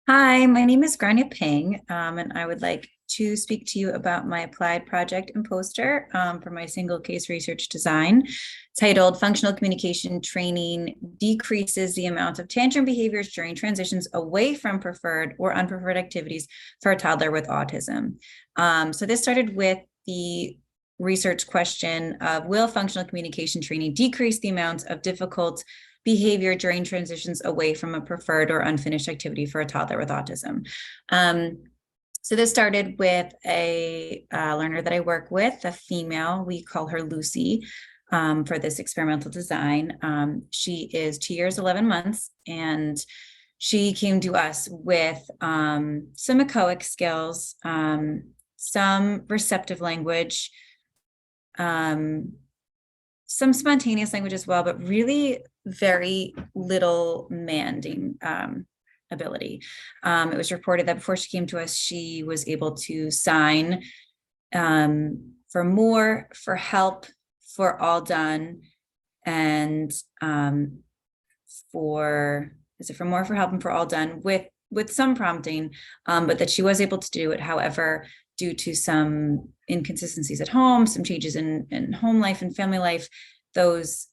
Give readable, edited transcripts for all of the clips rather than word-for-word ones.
Hi, my name is Grania Ping, and I would like to speak to you about my applied project and poster for my single case research design titled Functional Communication Training Decreases the Amount of Tantrum Behaviors During Transitions Away from Preferred or Unpreferred Activities for a Toddler with Autism. So this started with the research question of will functional communication training decrease the amount of difficult behavior during transitions away from a preferred or unfinished activity for a toddler with autism. So this started with a learner that I work with, a female. We call her Lucy for this experimental design. She is 2 years, 11 months, and she came to us with some echoic skills, some receptive language, some spontaneous language as well, but really very little manding ability. It was reported that before she came to us, she was able to sign for more, for help, for all done, and for more, for help, and for all done with some prompting, but that she was able to do it. However, due to some inconsistencies at home, some changes in home life and family life, those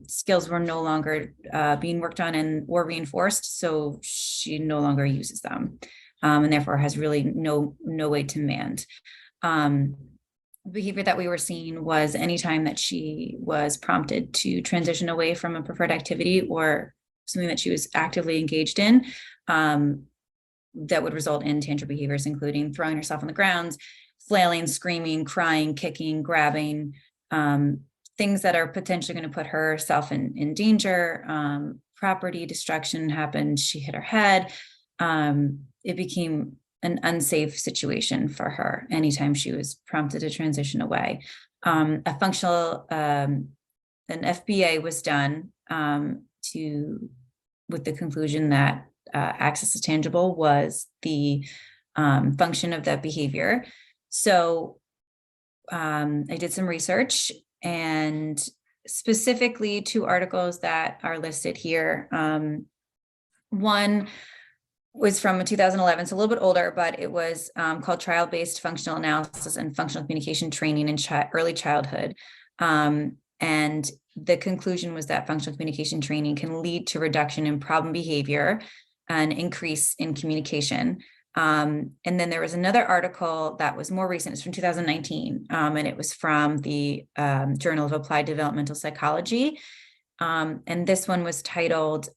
skills were no longer being worked on and or reinforced. So she no longer uses them, and therefore has really no way to mand. Behavior that we were seeing was anytime that she was prompted to transition away from a preferred activity or something that she was actively engaged in, that would result in tantrum behaviors, including throwing herself on the ground, flailing, screaming, crying, kicking, grabbing, things that are potentially going to put herself in danger. Property destruction happened. She hit her head. It became an unsafe situation for her anytime she was prompted to transition away. An FBA was done with the conclusion that access to tangible was the function of that behavior. So I did some research, and specifically 2 articles that are listed here. One was from 2011, so a little bit older, but it was called Trial-Based Functional Analysis and Functional Communication Training in Early Childhood. And the conclusion was that functional communication training can lead to reduction in problem behavior and increase in communication. And then there was another article that was more recent. It's from 2019, and it was from the Journal of Applied Developmental Psychology. And this one was titled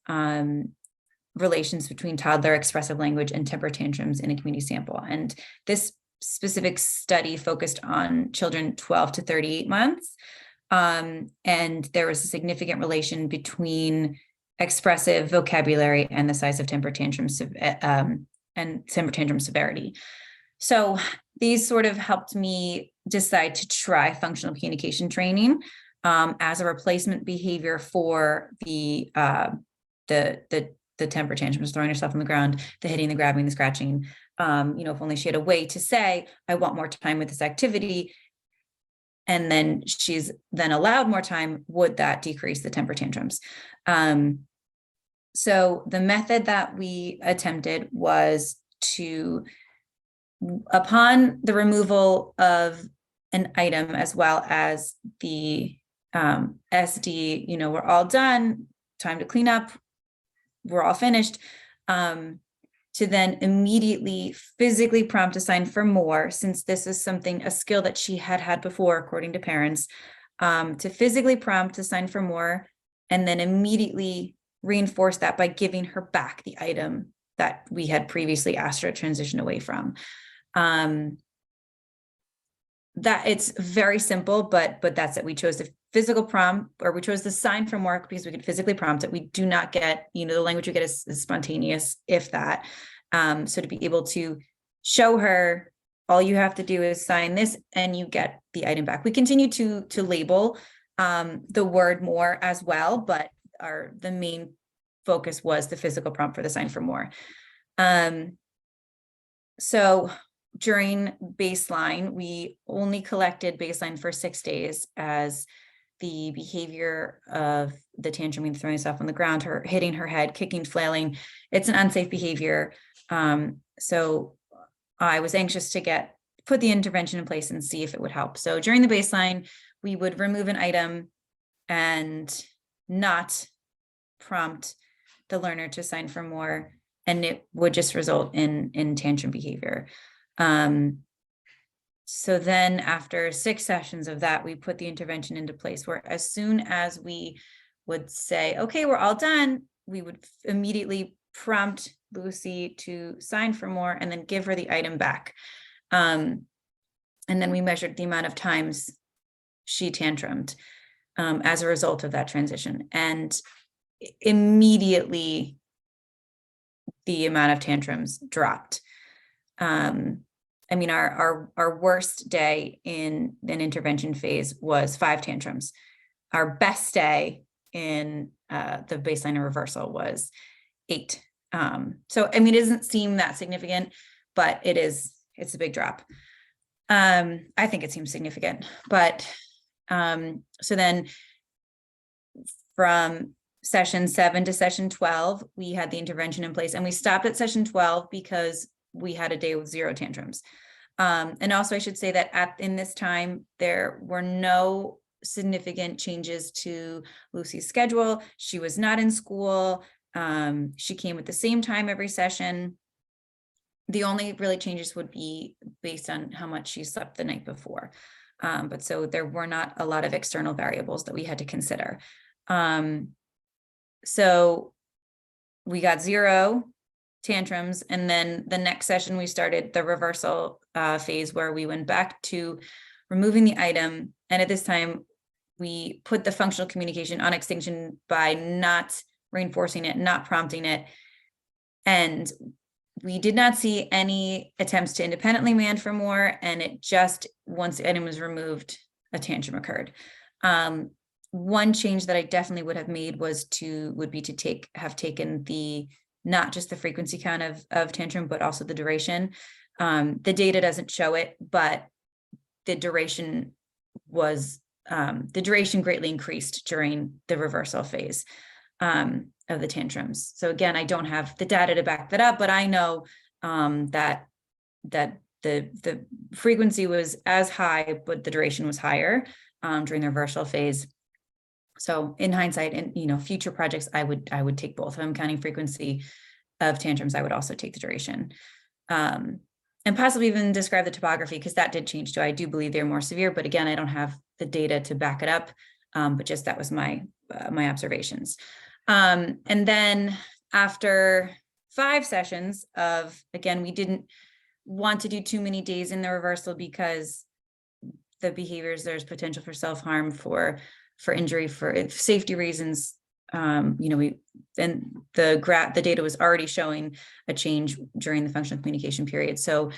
Relations Between Toddler Expressive Language and Temper Tantrums in a Community Sample. And this specific study focused on children 12 to 38 months. And there was a significant relation between expressive vocabulary and the size of temper tantrums and temper tantrum severity. So these sort of helped me decide to try functional communication training as a replacement behavior for the temper tantrums, throwing herself on the ground, the hitting, the grabbing, the scratching. If only she had a way to say, I want more time with this activity, and then she's then allowed more time, would that decrease the temper tantrums? So the method that we attempted was to, upon the removal of an item as well as the SD, we're all done, time to clean up, we're all finished, to then immediately physically prompt assign for more, since this is a skill that she had before, according to parents, to physically prompt assign for more, and then immediately reinforce that by giving her back the item that we had previously asked her to transition away from. That it's very simple, but that's it. We chose the physical prompt, or we chose the sign from work because we could physically prompt it. We do not get, the language we get is spontaneous, if that. So to be able to show her, all you have to do is sign this and you get the item back. We continue to label the word more as well, but the main focus was the physical prompt for the sign for more. So during baseline, we only collected baseline for 6 days as the behavior of the tantrum, throwing stuff on the ground, her hitting her head, kicking, flailing. It's an unsafe behavior. So I was anxious to put the intervention in place and see if it would help. So during the baseline, we would remove an item and not prompt the learner to sign for more, and it would just result in tantrum behavior. So then after 6 sessions of that, we put the intervention into place, where as soon as we would say, okay, we're all done, we would immediately prompt Lucy to sign for more and then give her the item back. And then we measured the amount of times she tantrumed as a result of that transition. And immediately the amount of tantrums dropped. I mean, our worst day in an intervention phase was 5 tantrums. Our best day in the baseline and reversal was 8. So, I mean, it doesn't seem that significant, but it's a big drop. I think it seems significant, but so then from session 7 to session 12, we had the intervention in place, and we stopped at session 12 because we had a day with 0 tantrums. And also I should say that in this time, there were no significant changes to Lucy's schedule. She was not in school. She came at the same time every session. The only really changes would be based on how much she slept the night before. But so there were not a lot of external variables that we had to consider. So we got 0 tantrums. And then the next session, we started the reversal phase, where we went back to removing the item. And at this time, we put the functional communication on extinction by not reinforcing it, not prompting it. And we did not see any attempts to independently demand for more. And it just, once the item was removed, a tantrum occurred. One change that I definitely would have made would be to have taken not just the frequency count of tantrum, but also the duration. The data doesn't show it, but the duration greatly increased during the reversal phase of the tantrums. So again, I don't have the data to back that up, but I know that the frequency was as high, but the duration was higher during the reversal phase. So in hindsight, and future projects, I would take both. If I'm counting frequency of tantrums, I would also take the duration, and possibly even describe the topography, because that did change too. I do believe they're more severe, but again, I don't have the data to back it up. But just that was my observations. And then after 5 sessions again, we didn't want to do too many days in the reversal, because the behaviors, there's potential for self-harm, for injury, for safety reasons. The data was already showing a change during the functional communication period. So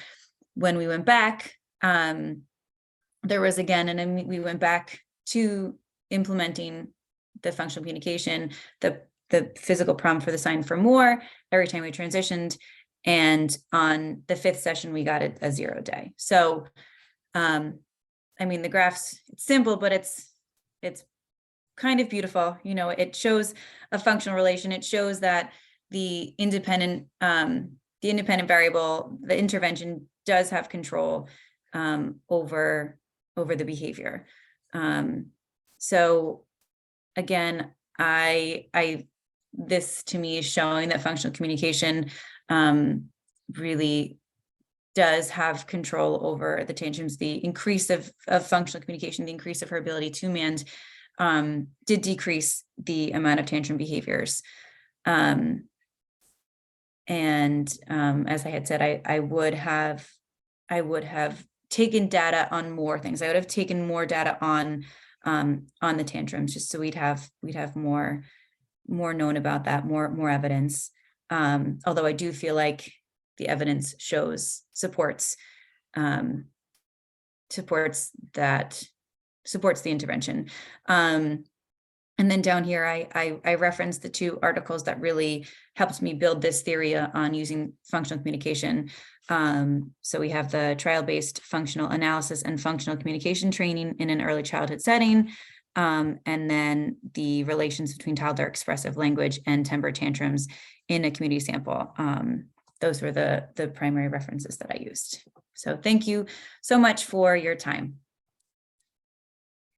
when we went back, there was again, and we went back to implementing the functional communication, the physical prompt for the sign for more every time we transitioned. And on the 5th session, we got a 0 day. So, I mean, the graphs, it's simple, but it's kind of beautiful. It shows a functional relation. It shows that the independent variable, the intervention, does have control over the behavior. So again, this to me is showing that functional communication really does have control over the tantrums. The increase of functional communication, the increase of her ability to mand, did decrease the amount of tantrum behaviors. And as I had said, I would have taken data on more things. I would have taken more data on the tantrums, just so we'd have more known about that, more evidence. Although I do feel like the evidence supports the intervention. And then down here, I referenced the 2 articles that really helped me build this theory on using functional communication. So we have the trial-based functional analysis and functional communication training in an early childhood setting, and then the relations between toddler expressive language and temper tantrums in a community sample. Those were the primary references that I used. So thank you so much for your time.